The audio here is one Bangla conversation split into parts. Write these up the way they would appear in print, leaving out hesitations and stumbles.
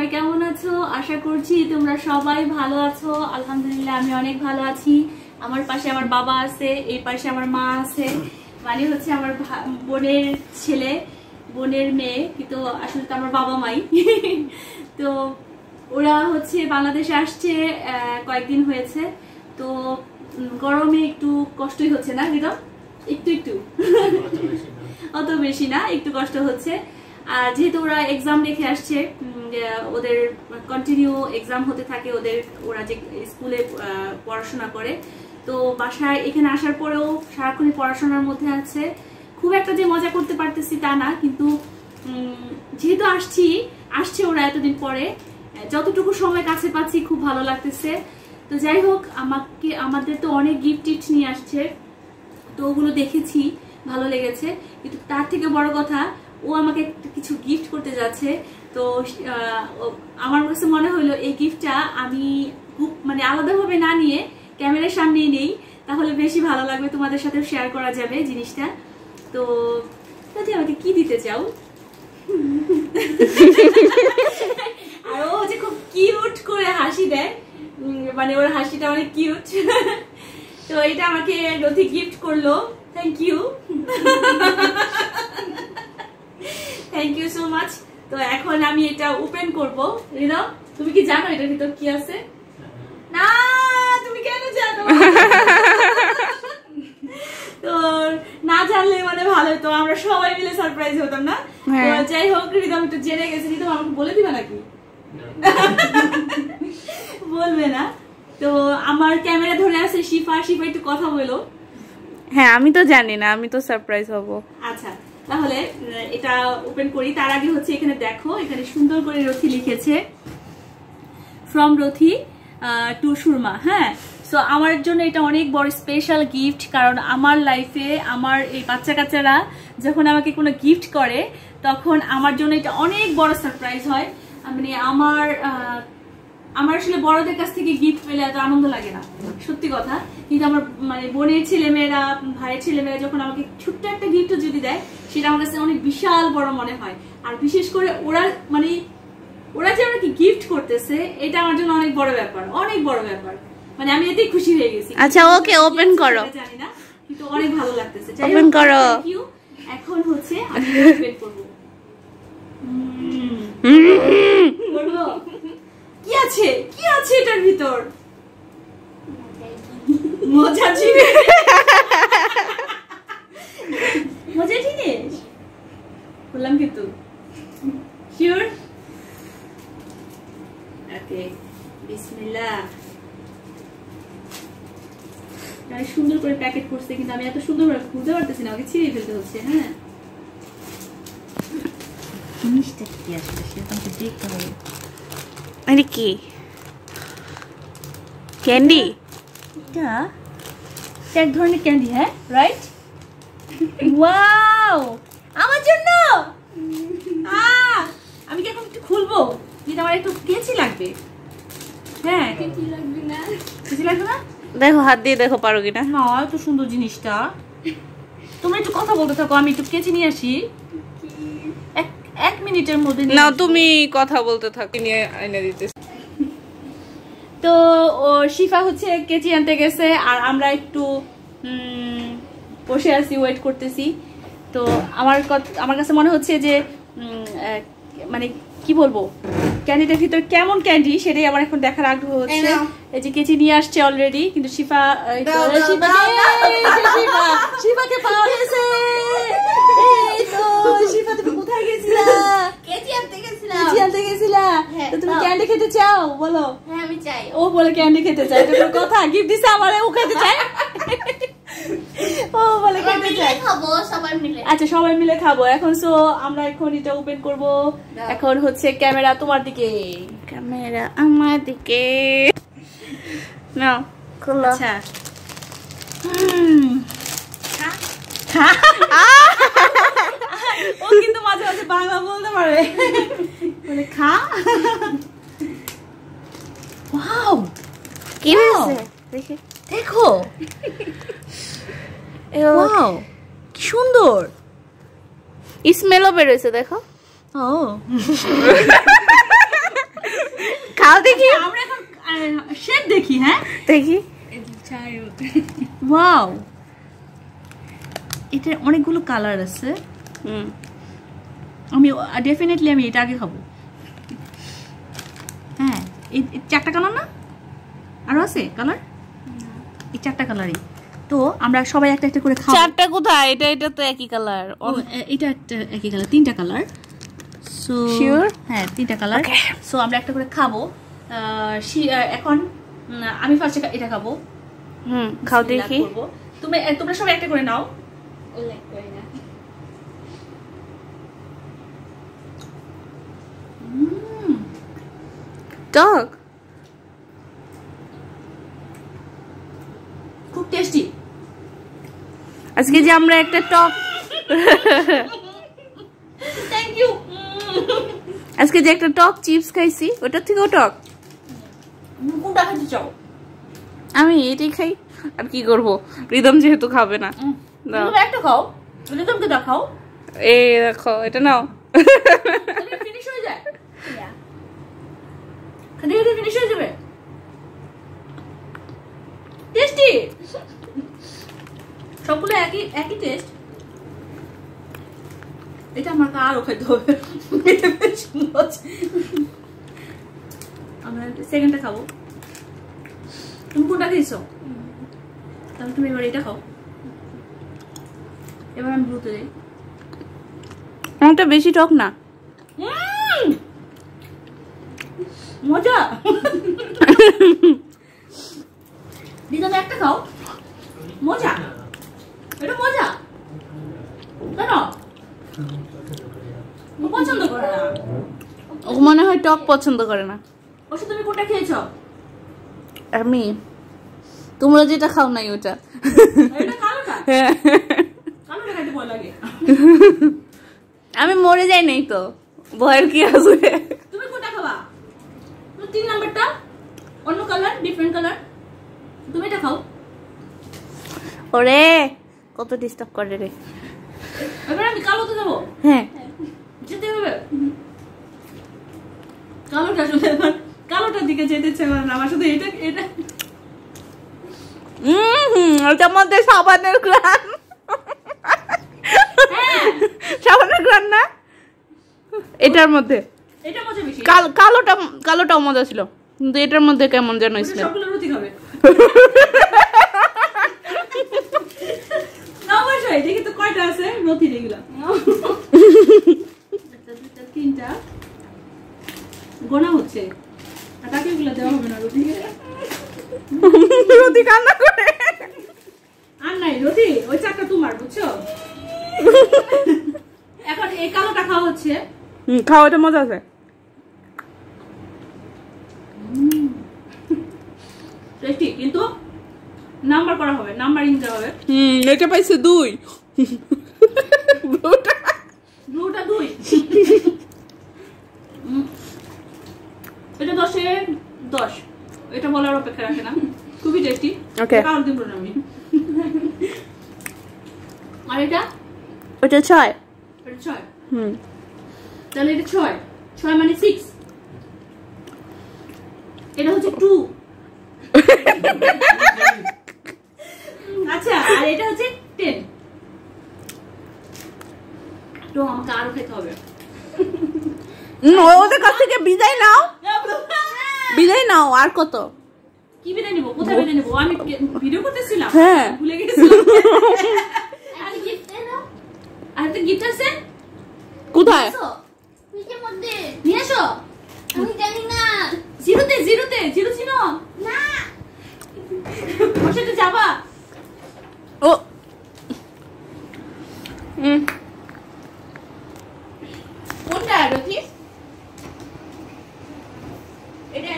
সবাই কেমন আছো? আশা করছি তোমরা সবাই ভালো আছো। আলহামদুলিল্লাহ আমি অনেক ভালো আছি। আমার পাশে আমার বাবা আছে, এই পাশে আমার মা আছে, মানে হচ্ছে আমার বোনের ছেলে, বোনের মেয়ে, কিন্তু আসলে তো আমার বাবা মাই। তো ওরা হচ্ছে বাংলাদেশে আসছে, কয়েকদিন হয়েছে। তো গরমে একটু কষ্টই হচ্ছে না রিদম? একটু একটু, অত বেশি না, একটু কষ্ট হচ্ছে। আর যেহেতু ওরা এক্সাম রেখে আসছে, ওদের কন্টিনিউ এক্সাম হতে থাকে, ওরা যে স্কুলে পড়াশোনা করে, তো বাসায় এখানে আসার পরেও সারাক্ষণই পড়াশোনার মধ্যে আছে। খুব একটা যে মজা করতে পারতেছি তা না, কিন্তু যেহেতু আসছে ওরা এতদিন পরে, যতটুকু সময় কাছে পাচ্ছি খুব ভালো লাগতেছে। তো যাই হোক, আমাদের তো অনেক গিফট নিয়ে আসছে, তো ওগুলো দেখেছি, ভালো লেগেছে। কিন্তু তার থেকে বড় কথা, ও আমাকে কিছু গিফট করতে যাচ্ছে। তো আমার কাছে মনে হলো এই গিফটটা আমি মানে আলাদাভাবে না নিয়ে ক্যামেরার সামনেই নেই, তাহলে বেশি ভালো লাগবে, তোমাদের সাথে শেয়ার করা যাবে জিনিসটা। তো যদি আমাকে কি দিতে চাও? আর ও হচ্ছে খুব কিউট করে হাসি দেয়, মানে ওর হাসিটা অনেক কিউট। তো এটা আমাকে রথি গিফট করলো, thank you, thank you so much. তো এখন আমি এটা ওপেন করবো। রিদম, তুমি কি জানো এটার ভিতর কি আছে? না, তুমি কেন জানো? তো না জানলে মানে ভালো হতো, আমরা সবাই মিলে সারপ্রাইজ হতাম না? যাই হোক, রিদম একটু জেনে গেছে। রিদম আমাকে বলে দিবে নাকি? বলবে না? তো আমার ক্যামেরা ধরে আছে শিফা, শিফা একটু কথা বলো। হ্যাঁ, আমি তো জানি না, আমি তো সারপ্রাইজ হব। আচ্ছা, তাহলে এটা ওপেন করি। তার আগে হচ্ছে এখানে দেখো, এখানে সুন্দর করে রথি লিখেছে, ফ্রম রথি টু সুরমা। হ্যাঁ, সো আমার জন্য এটা অনেক বড় স্পেশাল গিফট, কারণ আমার লাইফে আমার এই বাচ্চা কাচ্চারা যখন আমাকে কোনো গিফট করে, তখন আমার জন্য এটা অনেক বড় সারপ্রাইজ হয়। মানে আমার আসলে বড়দের কাছ থেকে গিফট পেলে এত আনন্দ লাগে না, সত্যি কথা। কিন্তু আমার মানে বোনের ছেলেমেয়েরা, ভাইয়ের ছেলেমেয়েরা যখন আমাকে ছোট্ট একটা গিফট যদি দেয়, সেটা আমার কাছে অনেক বিশাল বড় মনে হয়। আর বিশেষ করে ওরা যে আমাকে গিফট করতেছে, এটা আমার জন্য অনেক বড় ব্যাপার, অনেক বড় ব্যাপার। মানে আমি এতেই খুশি হয়ে গেছি। আচ্ছা, ওকে ওপেন করো। জানি না, কিন্তু অনেক ভালো লাগতেছে। ওপেন করো। এখন হচ্ছে আমি ওপেন করব। বলবো কি আছে, কি আছে এটার ভিতর? মজা জিনিস, মজা জিনিস বললাম কিন্তু। শিওর? ওকে, বিসমিল্লাহ। সুন্দর করে প্যাকেট করছে, কিন্তু আমি এত সুন্দর করে খুলতে পারতেছি না, আমাকে ছিঁড়ে ফেলতে হচ্ছে। হ্যাঁ, জিনিসটা কি আসলে সেটা তো দেখতে হবে। আরে কি ক্যান্ডি? এটা এক ধরনের ক্যান্ডি। হ্যাঁ, রাইট। ওয়াও, আমার জন্য। আমি কি এখন একটু খুলবো? কিন্তু আমার একটু কেচি লাগবে। হ্যাঁ, কেচি লাগবে না? কেচি লাগবে না? দেখো, হাত দিয়ে দেখো পারো কিনা। না, এত সুন্দর জিনিসটা। তোমরা একটু কথা বলতে থাকো, আমি একটু কেচি নিয়ে আসি। এক মিনিটের মধ্যে না, তুমি কথা বলতে থাকো, নিয়ে এনে দিতে। তো ও শিফা হচ্ছে কেচি আনতে গেছে, আর আমরা একটু বসে আছি, ওয়েট করতেছি। তো আমার কাছে মনে হচ্ছে যে মানে কি বলবো, ক্যান্ডিটার ভিতর কেমন ক্যান্ডি সেটাই আমার এখন দেখার আগ্রহ হচ্ছে। এই যে কেচি নিয়ে আসছে অলরেডি, কিন্তু শিফাকে পাওয়া গেছে। শিফা, তুমি কোথায় গেছিলা? কেচি আনতে গেছিলা। তো তুমি ক্যান্ডি খেতে চাও? বলো। হ্যাঁ, আমি চাই। ও বলে ক্যান্ডি খেতে চাই, এটা কথা? গিফট দিছে আমারে, ও খেতে চায়। ও বলে খেতে চাই। খাবো সবাই মিলে। আচ্ছা, সবাই মিলে খাবো এখন। সো আমরা এখন এটা ওপেন করব। এখন হচ্ছে ক্যামেরা তোমার দিকে, ক্যামেরা আমার দিকে। না, খোলো। আচ্ছা, ও কিন্তু মাঝে মাঝে বাংলা বলতে পারে, বলে খা। ওয়াও, কি হয়েছে দেখি, দেখো। ওয়াও, কি সুন্দর স্মেলও বের হয়েছে, দেখো। ও খাও দেখি। আমরা এখন শেপ দেখি। হ্যাঁ দেখি। ওয়াও, এটা অনেকগুলো কালার আছে। আমি ডেফিনেটলি আমি এটা আগে খাবো। হ্যাঁ, এই 4টা কালার না, আরো আছে কালার? এই 4টা কালারই তো। আমরা সবাই একটা একটা করে খাবো। 4টা কোথায়? এটা তো একই কালার। এটা একটা একই কালার, 3টা কালার। So sure? হ্যাঁ 3টা কালার। সো আমরা একটা করে খাবো। এখন আমি ফার্স্টে এটা খাবো। খাও দেখি। তোমরা সবাই একটা করে নাও। টক, খুব টেস্টি। আজকে যে আমরা একটা টক থ্যাংক ইউ। আজকে যে একটা টক চিপস খাইছি, ওটা থেকেও টক। কোনটা খেতে চাও? আমি এটাই খাই, আর কি করব, রিদম যেহেতু খাবে না। তুমি একটা খাও, রিদমকে দেখাও। এই দেখো, এটা নাও। ফিনিশ হয়ে যায়, খালি ফিনিশ হয়ে যাবে। টেস্টি, সবগুলো একই একই টেস্ট। এটা আমার আরো খেতে হবে। আমরা সেকেন্ডটা খাবো। তুমি কোনটা খেয়েছো? তাহলে তুমি এবার এটা খাও। এবার আমি ব্লুতে যাই। আমারটা বেশি টক না। মজা। দিদাম একটা খাও, মজা, এটা মজা। কেন পছন্দ করে না? ও মনে হয় টক পছন্দ করে না। ওষুধ তুমি কোনটা খেয়েছো? আমি, তোমরা যেটা খাও নাই ওটা। এটা কালোটা? কালোটা খাইতে ভয় লাগে। আমি মরে যাই নাই তো, ভয়ের কি আছে? তুমি কোনটা খাবা? 3 নাম্বারটা, অন্য কালার, ডিফারেন্ট কালার। তুমি এটা খাও। ওরে কত ডিস্টার্ব করে রে। এবার আমি কালোতে যাবো। হ্যাঁ যেতে হবে। কালোটা শুনে এবার কালোটার দিকে যেতে ইচ্ছে করে না আমার, শুধু এটা এটা। ওটার মধ্যে সাবানের গ্রান। সাবানের গ্রান না এটার মধ্যে? এটা মজা বেশি। কালোটাও মজা ছিল, কিন্তু এটার মধ্যে কেমন যেন ছিল। সবগুলো রুটি খাবে। না বসাই দেখি তো কয়টা আছে রুটি এগুলা। একটা, দুটা, 3টা গোনা হচ্ছে। আর তাকে এগুলো দেওয়া হবে না রুটি। রুটি কান্না করে। আর নাই রুটি, ওই 4টা তোমার, বুঝছো? এখন এই কালোটা খাওয়া হচ্ছে। খাওয়াটা মজা আছে। টেস্টি, কিন্তু নাম্বার করা হবে, নাম্বারিং দেওয়া হবে। এটা পাইছে 2। ব্লুটা 2। এটা 10-এ 10। এটা বলার অপেক্ষা রাখে না, খুবই টেস্টি। ওকে, কারণ দিব না আমি। আর এটা ওটা 6। এটা 6। তাহলে এটা 6 মানে 6। এটা হচ্ছে 2। আচ্ছা, আর এটা হচ্ছে 10। তো আমাকে আরো খেতে হবে। ওদের কাছ থেকে বিদায় নাও, বিদায় নাও। আর কত কি বিদায় নিব? কোথায় বিদায় নিব? আমি ভিডিও করতেছিলাম, হ্যাঁ ভুলে গেছিলাম। আর গিফট দাও। আর তো গিফট আছে কোথায়? নিচের মধ্যে নিয়ে এসো। আমি জানি না। জিরোতে জিরো ছিল না। ওর সাথে যাবা? ও কোনটা রথি? এটা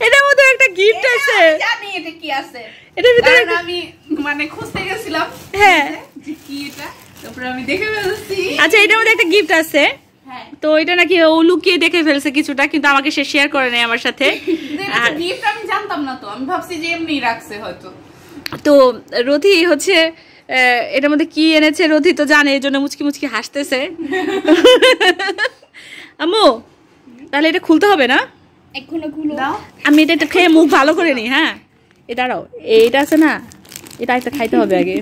এটার মধ্যে একটা গিফট আছে। জানি এটা কি আছে। এটার ভিতরে আমি মানে খুঁজতে গেছিলাম, হ্যাঁ যে কি এটা, তারপর আমি দেখে ফেলছি। আচ্ছা, এটার মধ্যে একটা গিফট আছে। হ্যাঁ তো এটা নাকি ও লুকিয়ে দেখে ফেলছে কিছুটা, কিন্তু আমাকে সে শেয়ার করে নাই আমার সাথে। আর গিফট আমি জানতাম না, তো আমি ভাবছি যে এমনি রাখছে হয়তো। তো রথি হচ্ছে এটার মধ্যে কি এনেছে রথি তো জানে, এই জন্য মুচকি মুচকি হাসতেছে। আম্মু তাহলে এটা খুলতে হবে না? এখনো খুলো দাও। আমি এটা একটু খেয়ে মুখ ভালো করে নিই। হ্যাঁ এ দাঁড়াও, এইটা আছে না, এটা একটা খাইতে হবে আগে।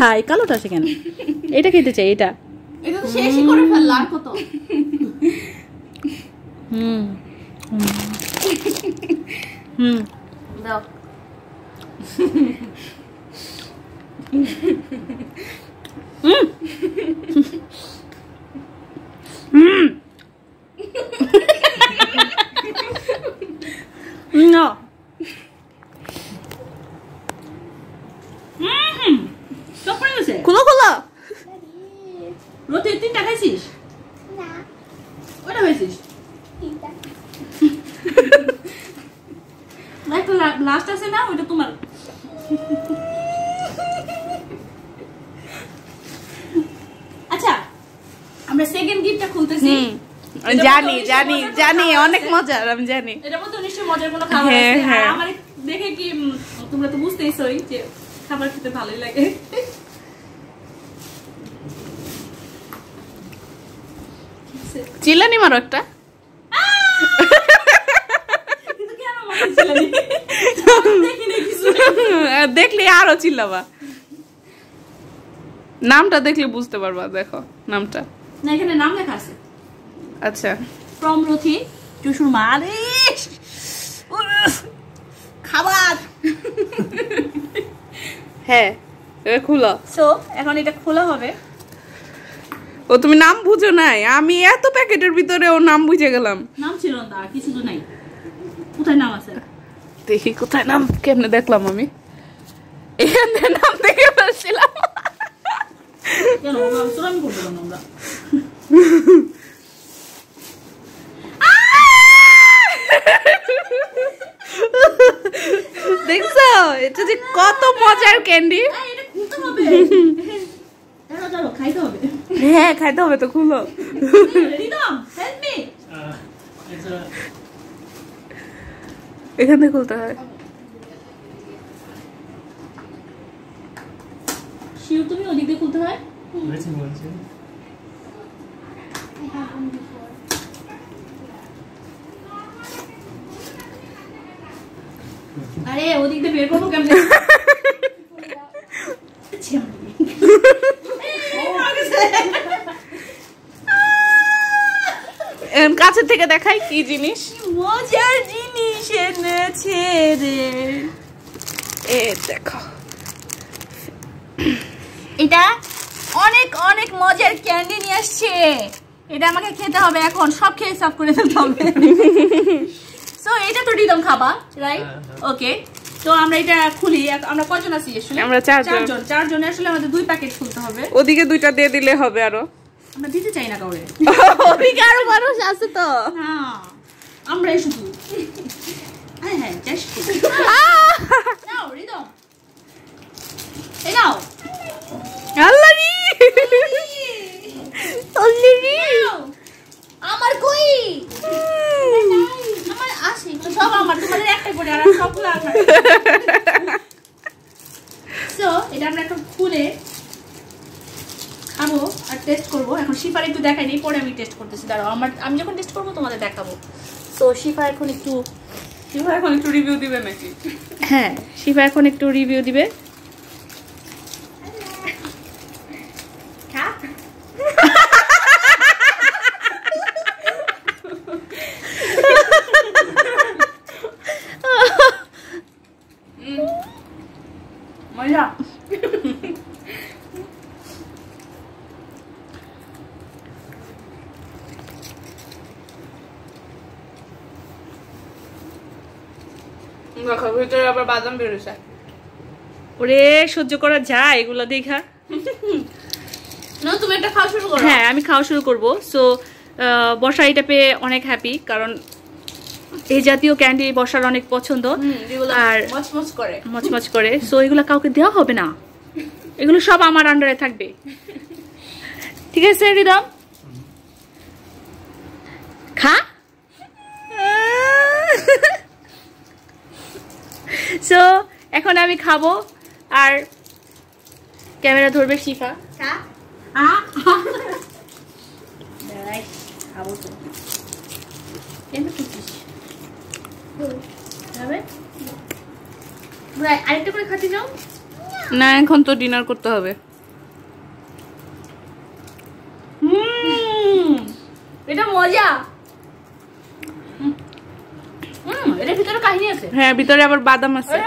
হ্যাঁ এই কালোটা আছে কেন? এটা খেতে চাই, এটা। এটা তো শেষই করে ফেললা, আর কত? হুম হুম দাও। না খুলো খুলো। রতি 3টা খাইছিস? না ওটা খাইছিস? একটা লাস্ট আছে না, ওটা তোমার। আচ্ছা আমরা সেকেন্ড গিফটটা খুলতেছি। জানি জানি জানি অনেক মজার, আমি জানি। এটা মধ্যে নিশ্চয়ই মজার কোনো খাবার হ্যাঁ, আছে। হ্যাঁ। আর আমার দেখে কি তোমরা তো বুঝতেইছই যে খাবার খেতে ভালোই লাগে। চিল্লানি মারো একটা। কিন্তু কেন মনে ছিল না? দেখিনি কিছু। দেখলে আরো চিল্লাবা, নামটা দেখলে বুঝতে পারবা। দেখো নামটা, না এখানে নাম লেখা আছে, আচ্ছা। ফ্রম রথি টুসুর মা। আরে উফ, খাবার। হ্যাঁ এবার খুলো। সো এখন এটা খোলা হবে। ও তুমি নাম বুঝো নাই, আমি এত প্যাকেটের ভিতরে ও নাম বুঝে গেলাম। নাম ছিল না, আর কিছু তো নাই। কোথায় নাম আছে? দেখি কোথায় নাম, কেমনে দেখলাম আমি? এখানে নাম দেখে ফেলছিলাম। কেন আমি করবো কেন আমরা? দেখছো এটা যে কত মজার ক্যান্ডি। এটা খুলতে হবে। দাঁড়াও দাঁড়াও, খাইতে হবে। হ্যাঁ খাইতে হবে তো, খুলো। Rhythm help me. এখান থেকে খুলতে হয়। শিউ তুমি ওদিক দিয়ে খুলতে হয়। আরে ওদিক দিয়ে বের করবো কেমনে? কাছে থেকে দেখাই কি জিনিস। মজার জিনিস এনেছে রে। এ দেখো, এটা অনেক অনেক মজার ক্যান্ডি নিয়ে আসছে। এটা আমাকে খেতে হবে এখন, সব খেয়ে সাফ করে ফেলতে হবে। সো এটা তো রিদম খাবা, রাইট? ওকে, তো আমরা এটা খুলি। আমরা কয়জন আছি আসলে? আমরা চারজন। চারজনে আসলে আমাদের 2 প্যাকেট খুলতে হবে। ওদিকে 2টা দিয়ে দিলে হবে। আরো আমরা দিতে চাই না কাউরে। ওদিকে আরো মানুষ আছে তো। না আমরাই শুধু। হ্যাঁ হ্যাঁ জাস্ট নাও রিদম, এই নাও। আল্লাহ রে, আল্লাহ রে। আমার কই? আমার আসে সব আমার, তোমাদের একটা করে আর সবগুলো আমার। সো এটা আমরা এখন খুলে খাবো আর টেস্ট করবো। এখন শিফার একটু দেখাই নেই, পরে আমি টেস্ট করতেছি। দাঁড়াও আমি যখন টেস্ট করবো তোমাদের দেখাবো। সো শিফা এখন একটু রিভিউ দিবে নাকি? হ্যাঁ শিফা এখন একটু রিভিউ দিবে। মজা। ভিতরে আবার বাদাম বেরোছে। ওরে সহ্য করা যায় এগুলো দেখা। না তুমি একটা খাওয়া শুরু করো। হ্যাঁ আমি খাওয়া শুরু করবো। সো বর্ষা এটা পেয়ে অনেক হ্যাপি, কারণ এই জাতীয় ক্যান্ডি বর্ষার অনেক পছন্দ। আর মচমচ করে। মচমচ করে। সো এগুলো কাউকে দেওয়া হবে না, এগুলো সব আমার আন্ডারে থাকবে। ঠিক আছে রিদম? খা। সো এখন আমি খাবো আর ক্যামেরা ধরবে শিফা। খাবো তো আরেকটা করে খাতে যাও না, এখন তো ডিনার করতে হবে। এটা মজা। এটার ভিতরে কাহিনী আছে। হ্যাঁ, ভিতরে আবার বাদাম আছে।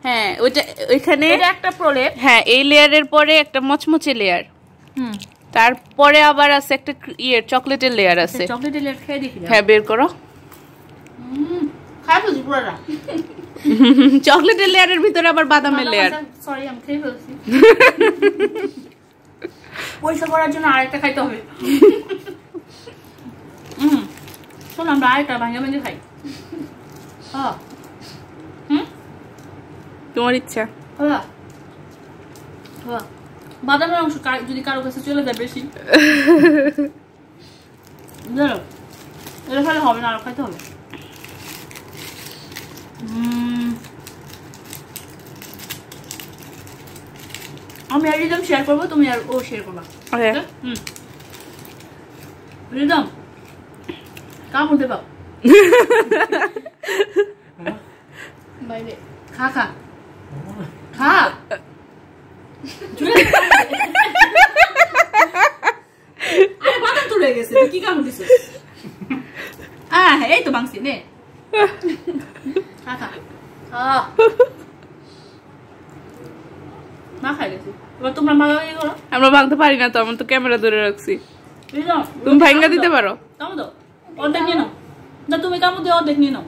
হ্যাঁ, ওইটা ওইখানে একটা প্রলেপ। হ্যাঁ, এই লেয়ারের পরে একটা মচমচে লেয়ার, তারপরে আবার আছে একটা চকলেটের লেয়ার আছে। চকলেটের লেয়ার খেয়ে দেখি। হ্যাঁ, বের করো। খাই ফেলছি পুরোটা। চকলেটের লেয়ারের ভিতরে আবার বাদামের লেয়ার। সরি, আমি খেয়ে ফেলছি। পয়সা করার জন্য আরেকটা খাইতে হবে। শোন, আমরা আরেকটা ভাঙা ভেঙে খাই। তোমার ইচ্ছা। বাদামের অংশ যদি কারো কাছে চলে যায় বেশি, এটা খাইলে হবে না, আরো খাইতে হবে। আমি আর রিদম শেয়ার করবো, তুমি আর ও শেয়ার করবা। রিদম কাম হতে পাও। বাইরে খা খা খা। আরে বাদাম তুলে গেছে, কি কাম দিছিস? হ্যাঁ, এই তো ভাঙছি নে। খা খা খা। মা খাই গেছি। এবার তোমরা মা ইয়ে করো। আমরা ভাঙতে পারি না তো, আমরা তো ক্যামেরা ধরে রাখছি। তুমি ভাঙা দিতে পারো। কামো দাও, অর্ধেক নিয়ে নাও। না, তুমি কামো দিয়ে অর্ধেক নিয়ে নাও।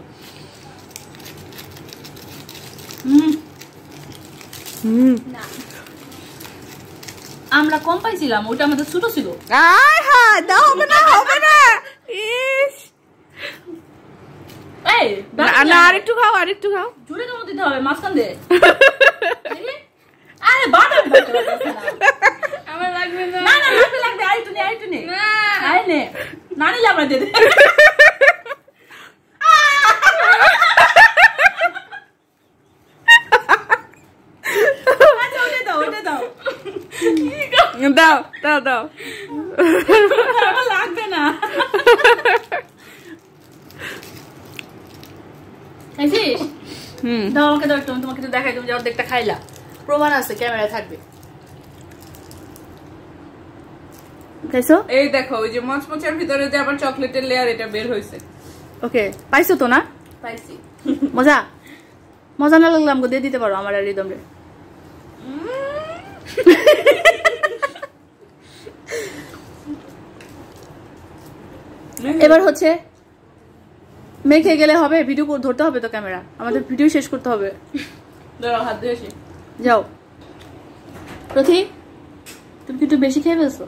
আমরা কম পাইছিলাম, ওটা আমাদের ছোট ছিল। আরেকটু খাও, আরেকটু খাও। জুড়ে কামো দিতে হবে মাঝখান দিয়ে। আরে বাদাম আমার লাগবে না। না না, লাগবে লাগবে। আরেকটু নে, আরেকটু নে। আরে নে, না নিলে আমরা দিয়ে দে। আচ্ছা, ওটা দাও, ওটা দাও। দাও দাও দাও। আমার লাগবে না। খাইছিস? দাও আমাকে, দাও একটু, তোমাকে তো দেখাই। তুমি যে অর্ধেকটা খাইলা, প্রমাণ আছে, ক্যামেরায় থাকবে। খাইছো? এই দেখো, ওই যে মচমচের ভিতরে যে আবার চকলেটের লেয়ার, এটা বের হয়েছে। ওকে, পাইছো তো না? পাইছি। মজা মজা না লাগলে আমাকে দিয়ে দিতে পারো আমার আর রিদম রে। এবার হচ্ছে মেখে গেলে হবে, ভিডিও ধরতে হবে তো, ক্যামেরা আমাদের ভিডিও শেষ করতে হবে। দাঁড়াও, হাত দিয়ে আসি। যাও প্রতি, তুমি একটু বেশি খেয়ে ফেলছো।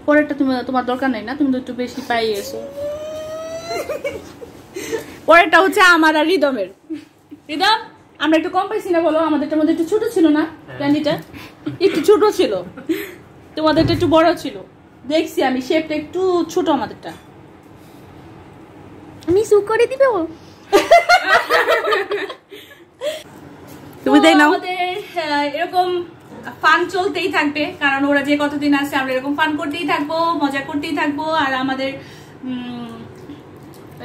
পরেরটা তুমি, তোমার দরকার নেই না, তুমি তো একটু বেশি পাই এসো। পরেরটা হচ্ছে আমার আর রিদমের। রিদম, আমরা একটু কম পাইছি না বলো? আমাদেরটার মধ্যে একটু ছোট ছিল না ক্যান্ডিটা? একটু ছোট ছিল, তোমাদেরটা একটু বড় ছিল। দেখছি আমি শেপটা একটু ছোট আমাদেরটা। আমি সুক করে দিবে ও। তুমি দেই নাও। আমাদের এরকম ফান চলতেই থাকবে, কারণ ওরা যে কতদিন আছে আমরা এরকম ফান করতেই থাকবো, মজা করতেই থাকবো। আর আমাদের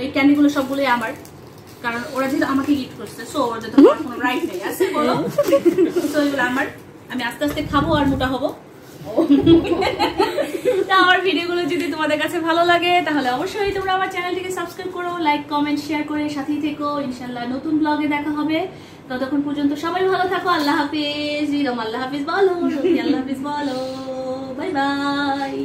এই ক্যান্ডিগুলো সবগুলোই আমার, কারণ ওরা যেহেতু আমাকে গিফট করছে, সো ওরা যেহেতু কোনো রাইট নেই আছে বলো। সো এগুলো আমার, আমি আস্তে আস্তে খাবো আর মোটা হবো। আমার ভিডিওগুলো যদি তোমাদের কাছে ভালো লাগে তাহলে অবশ্যই তোমরা আমার চ্যানেলটিকে সাবস্ক্রাইব করো, লাইক কমেন্ট শেয়ার করে সাথেই থেকো। ইনশাআল্লাহ নতুন ব্লগে দেখা হবে। ততক্ষণ পর্যন্ত সবাই ভালো থাকো। আল্লাহ হাফিজ। রিদম আল্লাহ হাফিজ বলো, আল্লাহ হাফিজ বলো। Bye bye.